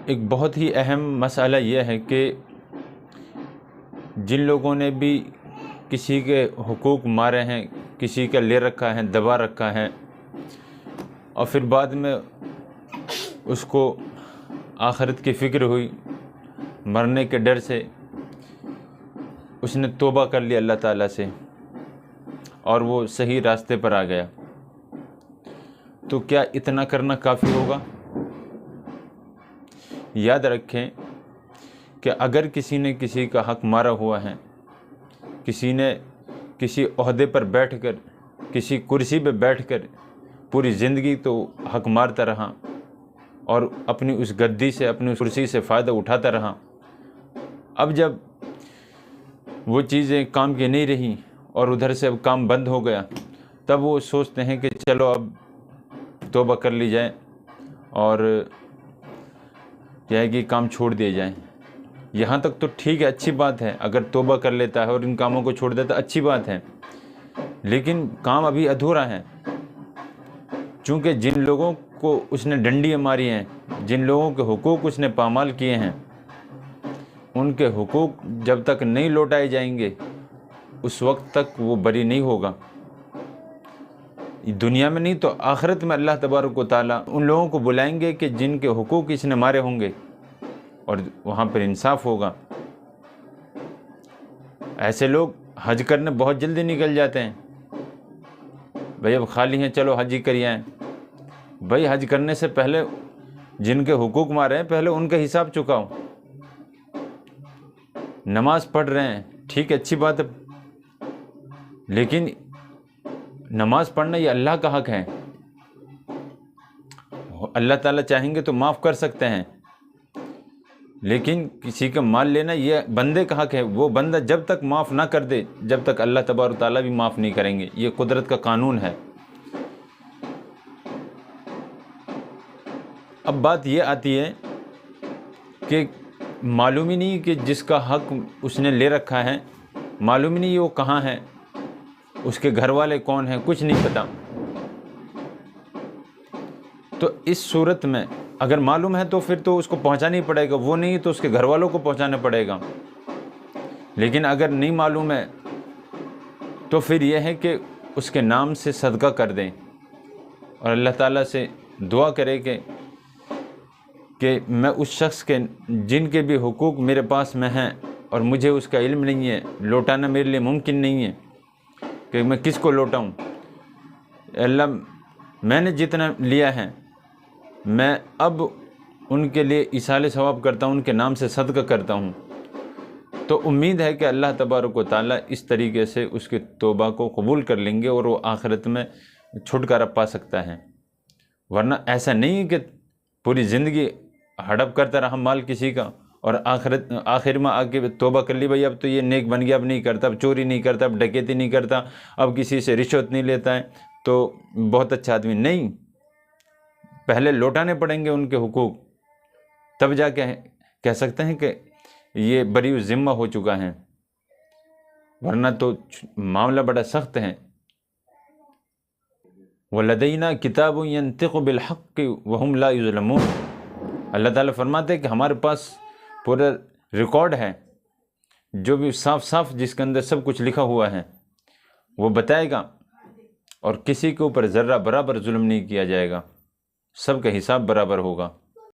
ایک بہت ہی اہم مسئلہ یہ ہے کہ جن لوگوں نے بھی کسی کے حقوق مارے ہیں، کسی کا لے رکھا ہے، دبا رکھا ہے، اور پھر بعد میں اس کو آخرت کی فکر ہوئی، مرنے کے ڈر سے اس نے توبہ کر لی اللہ تعالیٰ سے اور وہ صحیح راستے پر آ گیا، تو کیا اتنا کرنا کافی ہوگا؟ یاد رکھیں کہ اگر کسی نے کسی کا حق مارا ہوا ہے، کسی نے کسی عہدے پر بیٹھ کر، کسی کرسی پہ بیٹھ کر پوری زندگی تو حق مارتا رہا اور اپنی اس گدی سے، اپنی اس کرسی سے فائدہ اٹھاتا رہا، اب جب وہ چیزیں کام کی نہیں رہیں اور ادھر سے اب کام بند ہو گیا، تب وہ سوچتے ہیں کہ چلو اب توبہ کر لی جائے اور کیا ہے کہ کام چھوڑ دیے جائیں۔ یہاں تک تو ٹھیک ہے، اچھی بات ہے، اگر توبہ کر لیتا ہے اور ان کاموں کو چھوڑ دیتا ہے اچھی بات ہے، لیکن کام ابھی ادھورا ہے، چونکہ جن لوگوں کو اس نے ڈنڈیاں ماری ہیں، جن لوگوں کے حقوق اس نے پامال کیے ہیں، ان کے حقوق جب تک نہیں لوٹائے جائیں گے اس وقت تک وہ بری نہیں ہوگا۔ دنیا میں نہیں تو آخرت میں اللہ تبارک و تعالیٰ ان لوگوں کو بلائیں گے کہ جن کے حقوق اس نے مارے ہوں گے، اور وہاں پر انصاف ہوگا۔ ایسے لوگ حج کرنے بہت جلدی نکل جاتے ہیں، بھئی اب خالی ہیں چلو حج ہی کر آئیں۔ بھئی حج کرنے سے پہلے جن کے حقوق مارے ہیں پہلے ان کا حساب چکاؤ۔ نماز پڑھ رہے ہیں، ٹھیک ہے، اچھی بات ہے، لیکن نماز پڑھنا یہ اللہ کا حق ہے، اللہ تعالیٰ چاہیں گے تو معاف کر سکتے ہیں، لیکن کسی کا مال لینا یہ بندے کا حق ہے، وہ بندہ جب تک معاف نہ کر دے جب تک اللہ تبارک و تعالیٰ بھی معاف نہیں کریں گے، یہ قدرت کا قانون ہے۔ اب بات یہ آتی ہے کہ معلوم ہی نہیں کہ جس کا حق اس نے لے رکھا ہے، معلوم ہی نہیں وہ کہاں ہے، اس کے گھر والے کون ہیں، کچھ نہیں پتہ۔ تو اس صورت میں اگر معلوم ہے تو پھر تو اس کو پہنچانا ہی پڑے گا، وہ نہیں تو اس کے گھر والوں کو پہنچانا پڑے گا، لیکن اگر نہیں معلوم ہے تو پھر یہ ہے کہ اس کے نام سے صدقہ کر دیں اور اللہ تعالیٰ سے دعا کرے کہ میں اس شخص کے جن کے بھی حقوق میرے پاس میں ہیں اور مجھے اس کا علم نہیں ہے، لوٹانا میرے لیے ممکن نہیں ہے کہ میں کس کو لوٹاؤں، اللہ میں نے جتنا لیا ہے میں اب ان کے لیے ایصال ثواب کرتا ہوں، ان کے نام سے صدقہ کرتا ہوں، تو امید ہے کہ اللہ تبارک و تعالیٰ اس طریقے سے اس کی توبہ کو قبول کر لیں گے اور وہ آخرت میں چھٹکارا پا سکتا ہے۔ ورنہ ایسا نہیں کہ پوری زندگی ہڑپ کرتا رہا مال کسی کا اور آخر میں آ کے توبہ کر لی، بھائی اب تو یہ نیک بن گیا، اب نہیں کرتا، اب چوری نہیں کرتا، اب ڈکیتی نہیں کرتا، اب کسی سے رشوت نہیں لیتا ہے، تو بہت اچھا آدمی۔ نہیں، پہلے لوٹانے پڑیں گے ان کے حقوق، تب جا کے کہہ سکتے ہیں کہ یہ بری ذمہ ہو چکا ہے، ورنہ تو معاملہ بڑا سخت ہے۔ وَلَدَيْنَا كِتَابٌ يَنطِقُ بِالْحَقِّ وَهُمْ لَا يُظْلَمُونَ۔ اللہ تعالیٰ فرماتے ہیں کہ ہمارے پاس پورا ریکارڈ ہے، جو بھی صاف صاف جس کے اندر سب کچھ لکھا ہوا ہے وہ بتائے گا، اور کسی کے اوپر ذرہ برابر ظلم نہیں کیا جائے گا، سب کا حساب برابر ہوگا۔